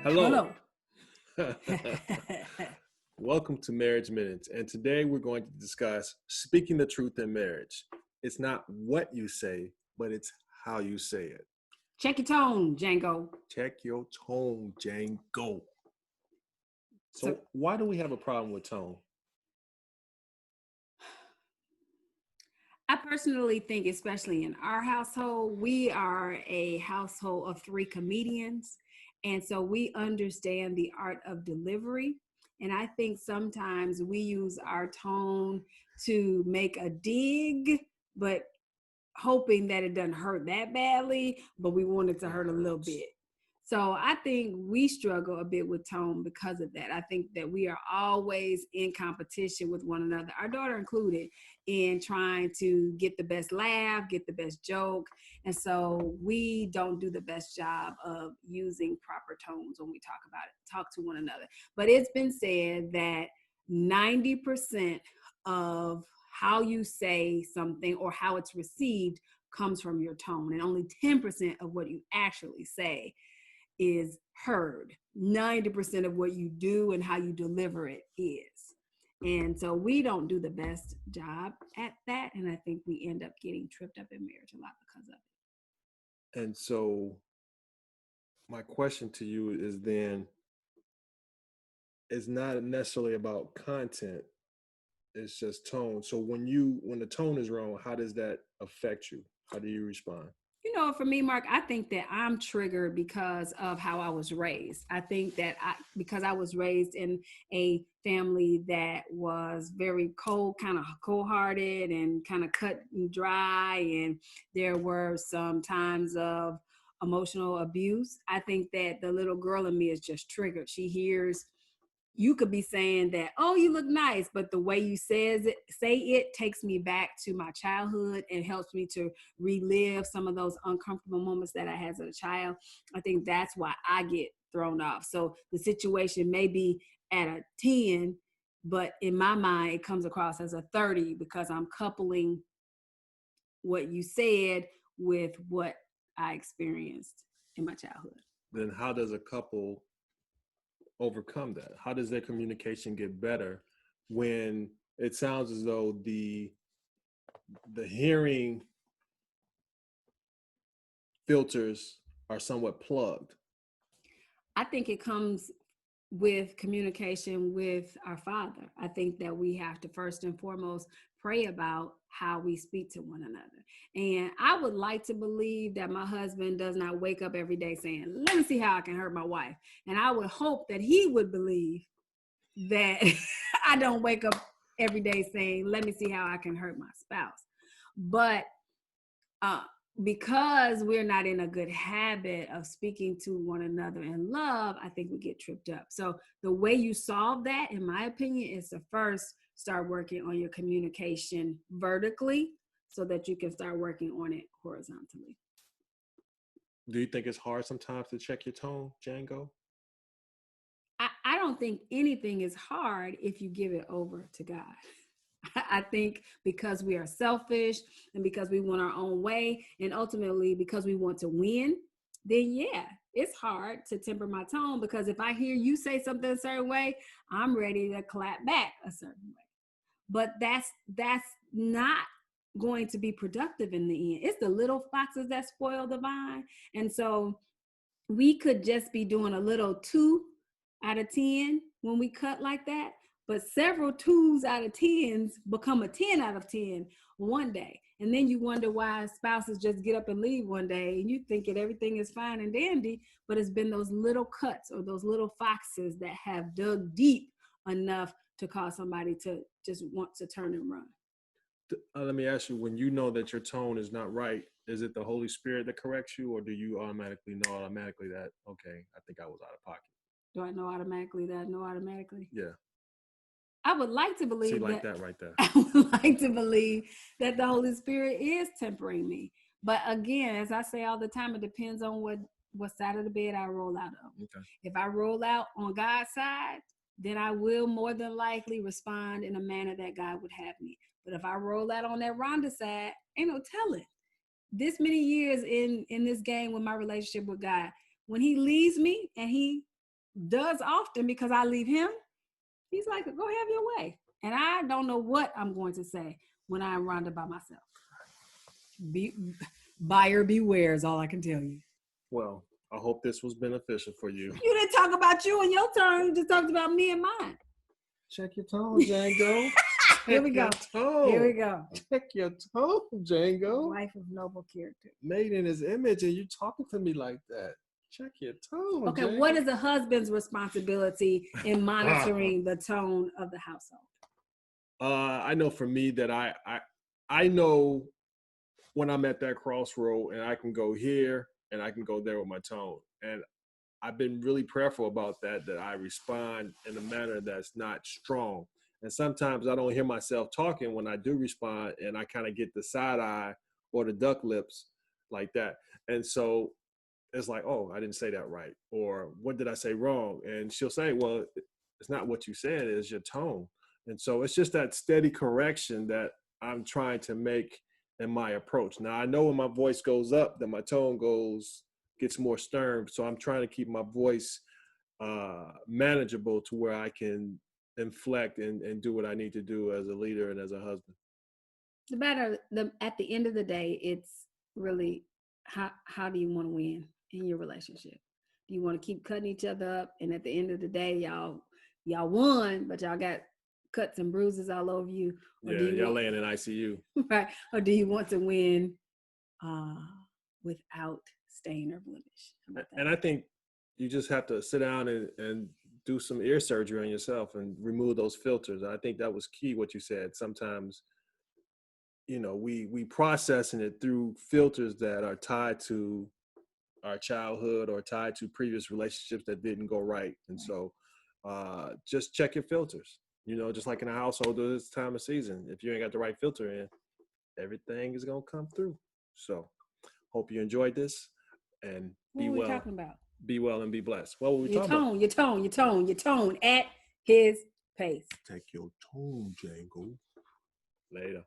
Hello. Hello. Welcome to Marriage Minutes. And today we're going to discuss speaking the truth in marriage. It's not what you say, but it's how you say it. Check your tone, Django. Check your tone, Django. So So, why do we have a problem with tone? I personally think, especially in our household, we are a household of three comedians. And so we understand the art of delivery. And I think sometimes we use our tone to make a dig, but hoping that it doesn't hurt that badly, but we want it to hurt a little bit. So I think we struggle a bit with tone because of that. I think that we are always in competition with one another, our daughter included, in trying to get the best laugh, get the best joke. And so we don't do the best job of using proper tones when we talk about it, talk to one another. But it's been said that 90% of how you say something or how it's received comes from your tone, and only 10% of what you actually say is heard. 90% of what you do and how you deliver it is. And so we don't do the best job at that. And I think we end up getting tripped up in marriage a lot because of And so, my question to you is then, it's not necessarily about content, it's just tone. So, when the tone is wrong, how does that affect you? How do you respond? For me, Mark, I think that I'm triggered because of how I was raised. I think that because I was raised in a family that was very cold, kind of cold hearted and kind of cut and dry. And there were some times of emotional abuse. I think that the little girl in me is just triggered. She hears, you could be saying that, oh, you look nice, but the way you say it takes me back to my childhood and helps me to relive some of those uncomfortable moments that I had as a child. I think that's why I get thrown off. So the situation may be at a 10, but in my mind, it comes across as a 30 because I'm coupling what you said with what I experienced in my childhood. Then, how does a couple overcome that? How does their communication get better when it sounds as though the hearing filters are somewhat plugged? I think it comes with communication with our Father. I think that we have to first and foremost pray about how we speak to one another. And I would like to believe that my husband does not wake up every day saying, let me see how I can hurt my wife. And I would hope that he would believe that I don't wake up every day saying, let me see how I can hurt my spouse. But uh, because we're not in a good habit of speaking to one another in love, I think we get tripped up. So the way you solve that, in my opinion, is to first start working on your communication vertically so that you can start working on it horizontally. Do you think it's hard sometimes to check your tone, Django? I don't think anything is hard if you give it over to God. I think because we are selfish and because we want our own way, and ultimately because we want to win, then yeah, it's hard to temper my tone, because if I hear you say something a certain way, I'm ready to clap back a certain way. But that's not going to be productive in the end. It's the little foxes that spoil the vine. And so we could just be doing a little 2 out of 10 when we cut like that, but several 2s out of 10s become a 10 out of 10 one day. And then you wonder why spouses just get up and leave one day and you think that everything is fine and dandy, but it's been those little cuts or those little foxes that have dug deep enough to cause somebody to just want to turn and run. Let me ask you, when you know that your tone is not right, is it the Holy Spirit that corrects you, or do you automatically know that, okay, I think I was out of pocket? Do I know automatically that I know automatically? Yeah. I would like to See, believe like that. that right there. I would like to believe that the Holy Spirit is tempering me. But again, as I say all the time, it depends on what side of the bed I roll out of. Okay. If I roll out on God's side, then I will more than likely respond in a manner that God would have me. But if I roll out on that Rhonda side, ain't no telling. This many years in this game with my relationship with God, when he leads me and he does often because I leave him. He's like, go have your way. And I don't know what I'm going to say when I'm Rhonda by myself. Buyer beware is all I can tell you. Well, I hope this was beneficial for you. You didn't talk about you in your turn. You just talked about me and mine. Check your tone, Django. Here we go. Here we go. Check your tone, Django. Wife of noble character. Made in his image, and you talking to me like that. Check your tone. Okay, Django. what is a husband's responsibility in monitoring the tone of the household? I know for me that I know when I'm at that crossroad, and I can go here and I can go there with my tone. And I've been really prayerful about that I respond in a manner that's not strong. And sometimes I don't hear myself talking when I do respond, and I kind of get the side eye or the duck lips like that. And so it's like, oh, I didn't say that right. Or what did I say wrong? And she'll say, well, it's not what you said, it's your tone. And so it's just that steady correction that I'm trying to make in my approach. Now I know when my voice goes up, then my tone gets more stern. So I'm trying to keep my voice manageable to where I can inflect and do what I need to do as a leader and as a husband. At the end of the day, it's really how do you want to win in your relationship? Do you want to keep cutting each other up, and at the end of the day, y'all won, but y'all got cuts and bruises all over you? Or y'all laying in ICU, right? Or do you want to win without stain or blemish? And I think you just have to sit down and do some ear surgery on yourself and remove those filters. I think that was key what you said. Sometimes, we processing it through filters that are tied to our childhood or tied to previous relationships that didn't go right. And so just check your filters, just like in a household this time of season. If you ain't got the right filter in, everything is going to come through. So hope you enjoyed this, and be well. What are we talking about? Be well and be blessed. What were we talking about? Your tone at his pace. Take your tone, Django. Later.